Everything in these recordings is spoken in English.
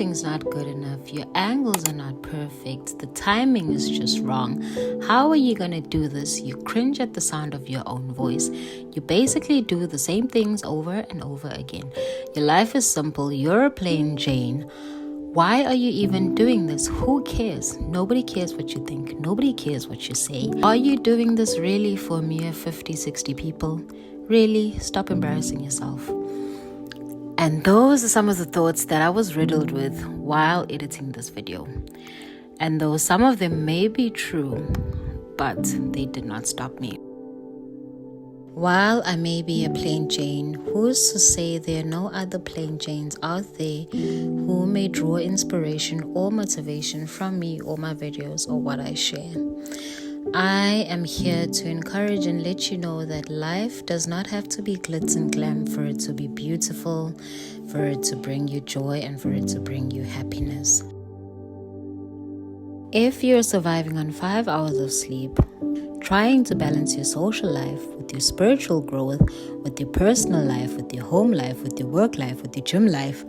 lighting's not good enough, your angles are not perfect, the timing is just wrong. How are you gonna do this? You cringe at the sound of your own voice. You basically do the same things over and over again. Your life is simple, you're a plain Jane. Why are you even doing this? Who cares? Nobody cares what you think. Nobody cares what you say. Are you doing this really for a mere 50, 60 people? Really? Stop embarrassing yourself. And those are some of the thoughts that I was riddled with while editing this video. And though some of them may be true, but they did not stop me. While I may be a plain Jane, who's to say there are no other plain Janes out there who may draw inspiration or motivation from me or my videos or what I share? I am here to encourage and let you know that life does not have to be glitz and glam for it to be beautiful, for it to bring you joy, and for it to bring you happiness. If you're surviving on 5 hours of sleep, trying to balance your social life with your spiritual growth, with your personal life, with your home life, with your work life, with your gym life,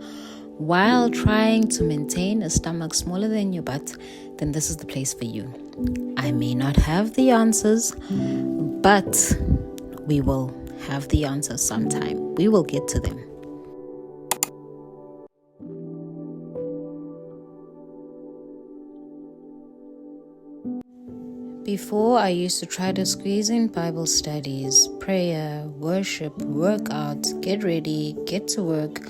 while trying to maintain a stomach smaller than your butt, then this is the place for you. I may not have the answers, but we will have the answers sometime. We will get to them. Before, I used to try to squeeze in Bible studies, prayer, worship, workout, get ready, get to work,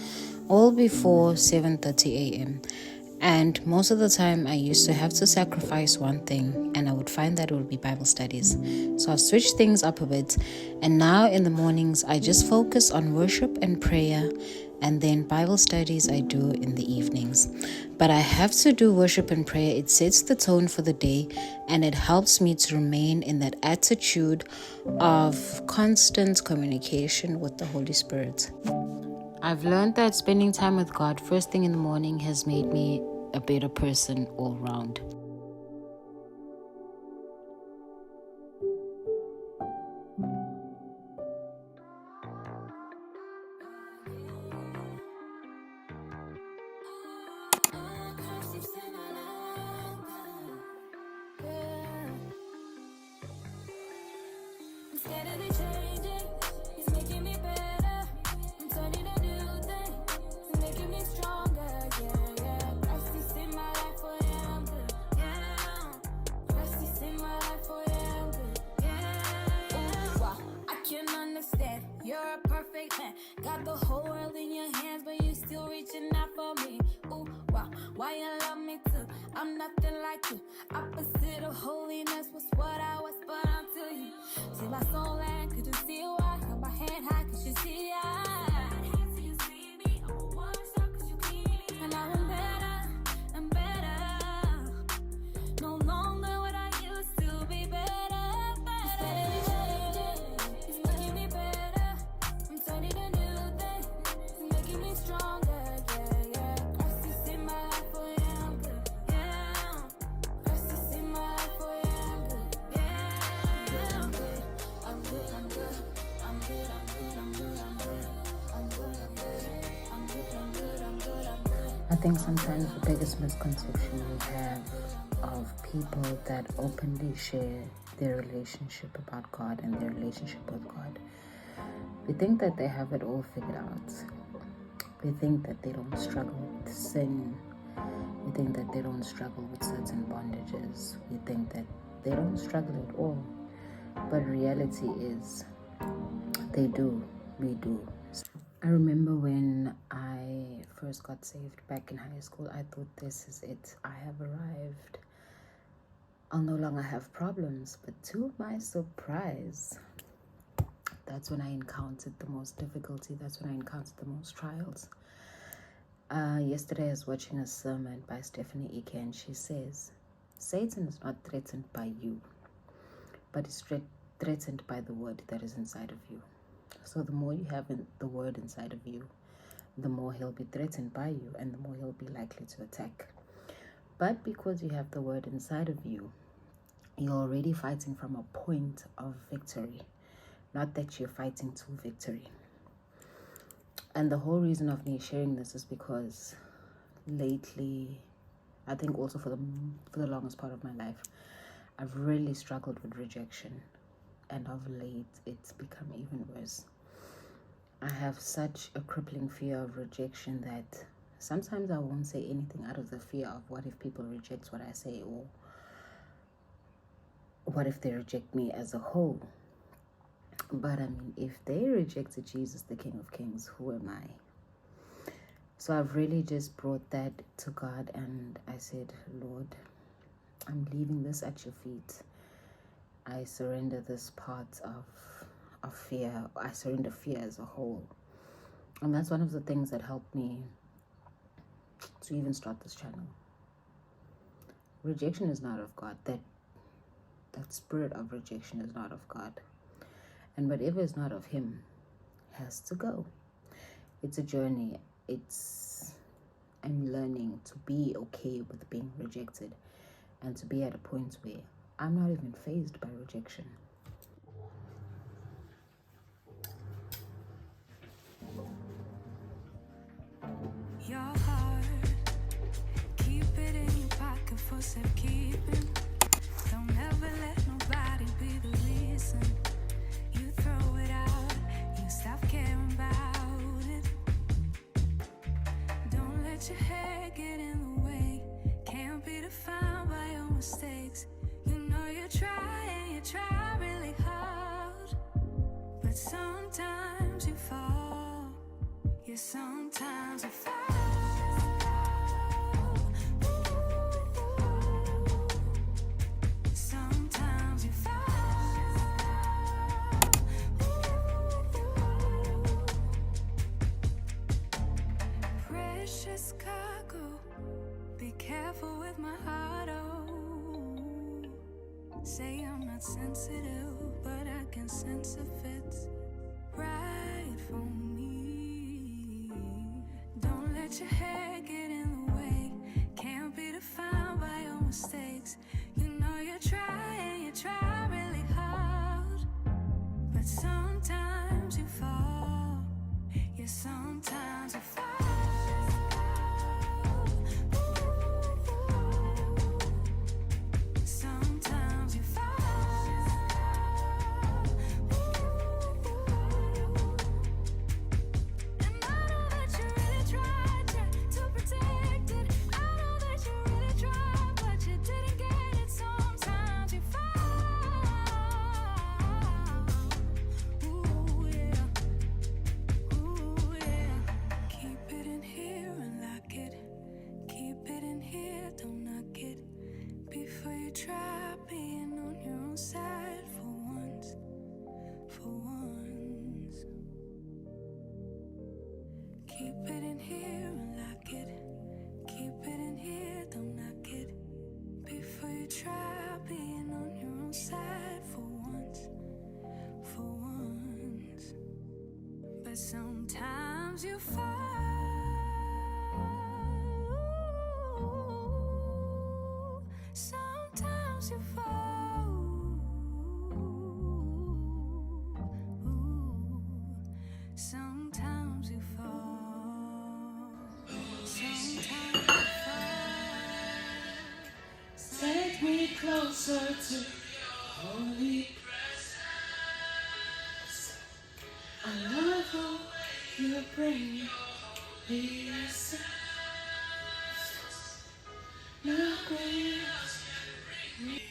all before 7:30 a.m. And most of the time, I used to have to sacrifice one thing, and I would find that it would be Bible studies. So I've switched things up a bit, and now in the mornings, I just focus on worship and prayer, and then Bible studies I do in the evenings. But I have to do worship and prayer. It sets the tone for the day, and it helps me to remain in that attitude of constant communication with the Holy Spirit. I've learned that spending time with God first thing in the morning has made me a better person all round. You're a perfect man. Got the whole world in your hands, but you still reaching out for me. Ooh, wow, why you love me too? I'm nothing like you. Opposite of holiness was what I was, but until you see my soul and could you see why? Hold my hand high, could you see and now I'm better and better. No longer what I used to be better. I think sometimes the biggest misconception we have of people that openly share their relationship about God and their relationship with God, we think that they have it all figured out. We think that they don't struggle with sin. We think that they don't struggle with certain bondages. We think that they don't struggle at all. But reality is, they do. We do. I remember when I first got saved back in high school, I thought, this is it. I have arrived. I'll no longer have problems. But to my surprise, that's when I encountered the most difficulty. That's when I encountered the most trials. Yesterday I was watching a sermon by Stephanie Ike, and she says, Satan is not threatened by you, but is threatened by the word that is inside of you. So the more you have the word inside of you, the more he'll be threatened by you, and the more he'll be likely to attack. But because you have the word inside of you, you're already fighting from a point of victory, not that you're fighting to victory. And the whole reason of me sharing this is because lately, I think also for the longest part of my life, I've really struggled with rejection, and of late it's become even worse. I have such a crippling fear of rejection that sometimes I won't say anything out of the fear of what if people reject what I say, or what if they reject me as a whole. But I mean, if they rejected Jesus, the King of Kings, who am I? So I've really just brought that to God, and I said, Lord, I'm leaving this at your feet. I surrender this part of fear. I surrender fear as a whole. And that's one of the things that helped me to even start this channel. Rejection is not of God. That spirit of rejection is not of God. And whatever is not of him has to go. It's a journey. I'm learning to be okay with being rejected, and to be at a point where I'm not even fazed by rejection. Your heart, keep it in your pocket for safekeeping. Don't ever let nobody be the reason you throw it out. You stop caring about it. Don't let your hair get in the way. Can't be defined by your mistakes. You know you try and you try really hard, but sometimes you fall. Yeah, sometimes you fall. Sometimes you fall. Precious cargo, be careful with my heart, oh. Say I'm not sensitive, but I can sense if it's right for me. Don't let your hair get in the way. Can't be defined by your mistakes. You know you try and you try really hard, but sometimes you fall. Yeah, sometimes you fall. Sometimes you fall. And I know that you really tried to protect it. I know that you really tried, but you didn't get it. Sometimes you fall. Ooh, yeah. Ooh, yeah. Keep it in here and lock it. Keep it in here, don't knock it. Before you try being on your own side for once. For once. Keep it in here and lock it. Keep it in here, don't knock it. Before you try being on your own side for once. For once. But sometimes you fall. Sometimes you fall. Sometimes you fall. Sometimes you fall. Take me closer to holy presence. I love the way you bring your holy essence. Nothing else can bring me.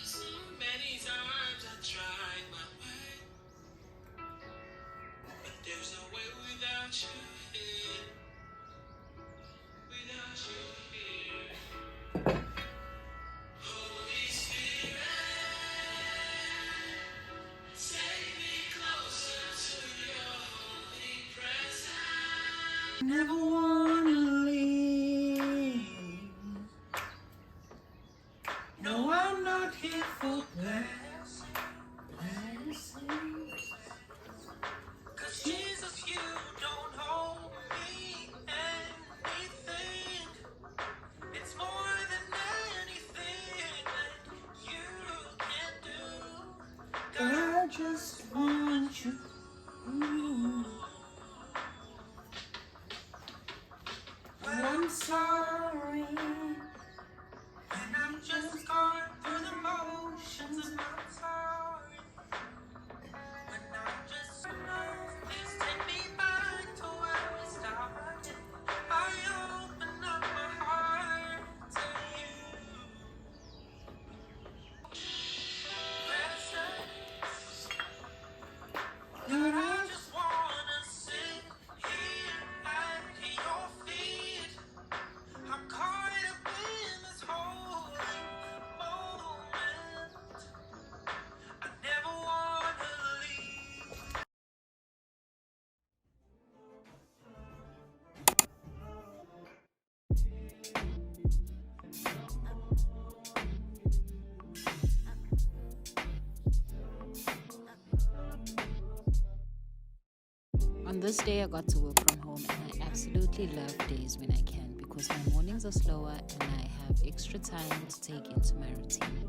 So many times I tried my way, but there's no way without you here. Without you here. Holy Spirit, take me sorry. And I'm just going through the motions of not sorry. When I'm just please take me back to where we started. I open up my heart to you. Lord, I just wanna sit here at your feet. I'm caught up in this holy moment. I never wanna leave. On this day, I got to work from home, and I absolutely love days when I can because my mornings are slower and I have extra time to take into my routine.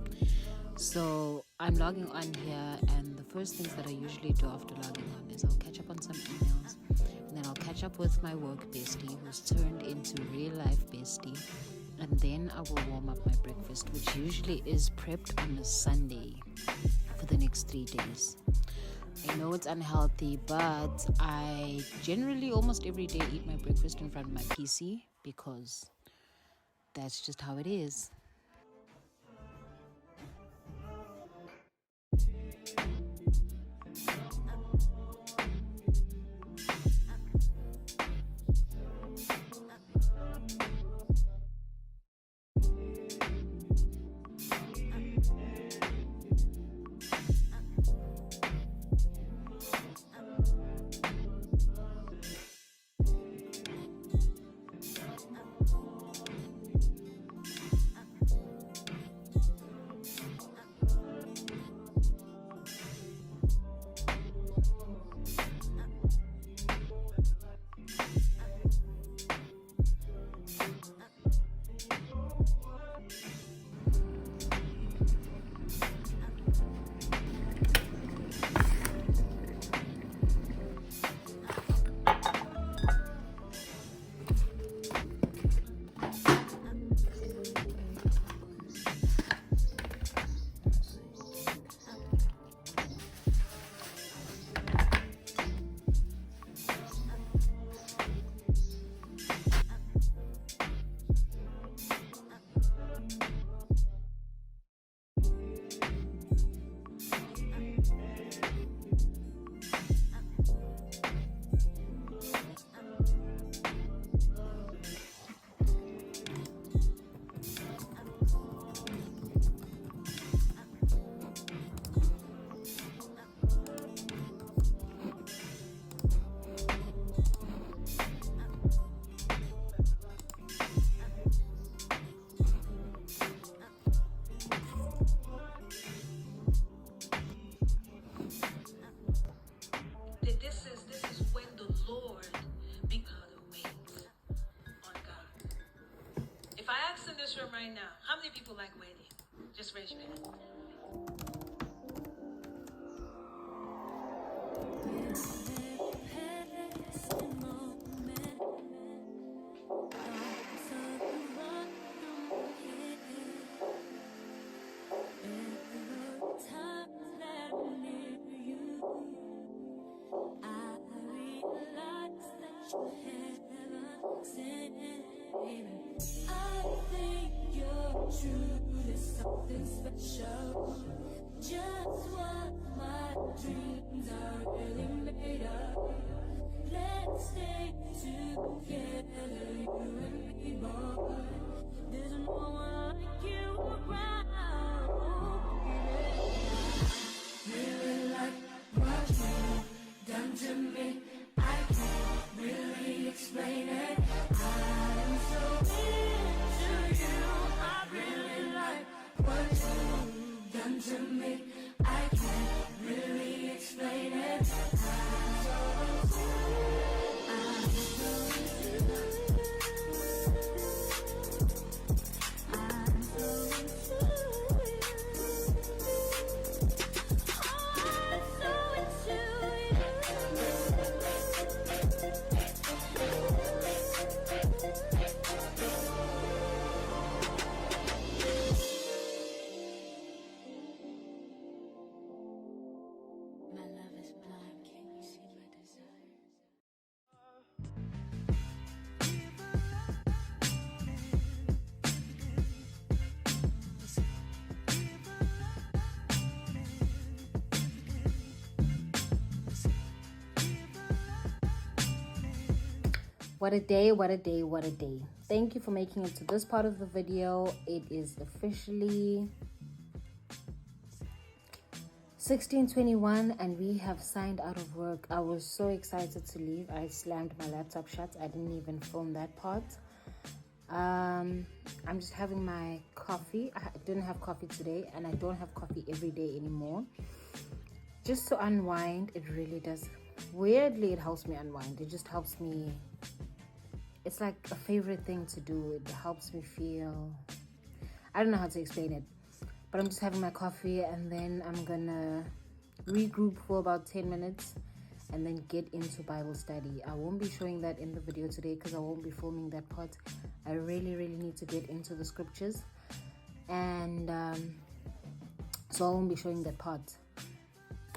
So I'm logging on here, and the first things that I usually do after logging on is I'll catch up on some emails, and then I'll catch up with my work bestie who's turned into real life bestie, and then I will warm up my breakfast, which usually is prepped on a Sunday for the next 3 days. I know it's unhealthy, but I generally almost every day eat my breakfast in front of my PC because that's just how it is. Right now, how many people like waiting? Just raise your hand. Something special, just what my dreams are really made of. Let's stay together, you and me, boy. There's no one like you around. Really like what you've done to me. I can't really explain it. I'm so into you. I really like what you've done to me. I can't really explain it. I'm so What a day, what a day, what a day. Thank you for making it to this part of the video. It is officially 16:21 and we have signed out of work. I was so excited to leave. I slammed my laptop shut. I didn't even film that part. I'm just having my coffee. I didn't have coffee today and I don't have coffee every day anymore. Just to unwind, it really does. Weirdly, it helps me unwind. It just helps me. It's like a favorite thing to do. It helps me feel. I don't know how to explain it, but I'm just having my coffee and then I'm gonna regroup for about 10 minutes and then get into Bible study. I won't be showing that in the video today because I won't be filming that part. I really need to get into the scriptures, and so I won't be showing that part.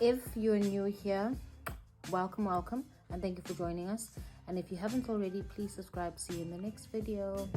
If you're new here, welcome, and thank you for joining us. And if you haven't already, please subscribe. See you in the next video.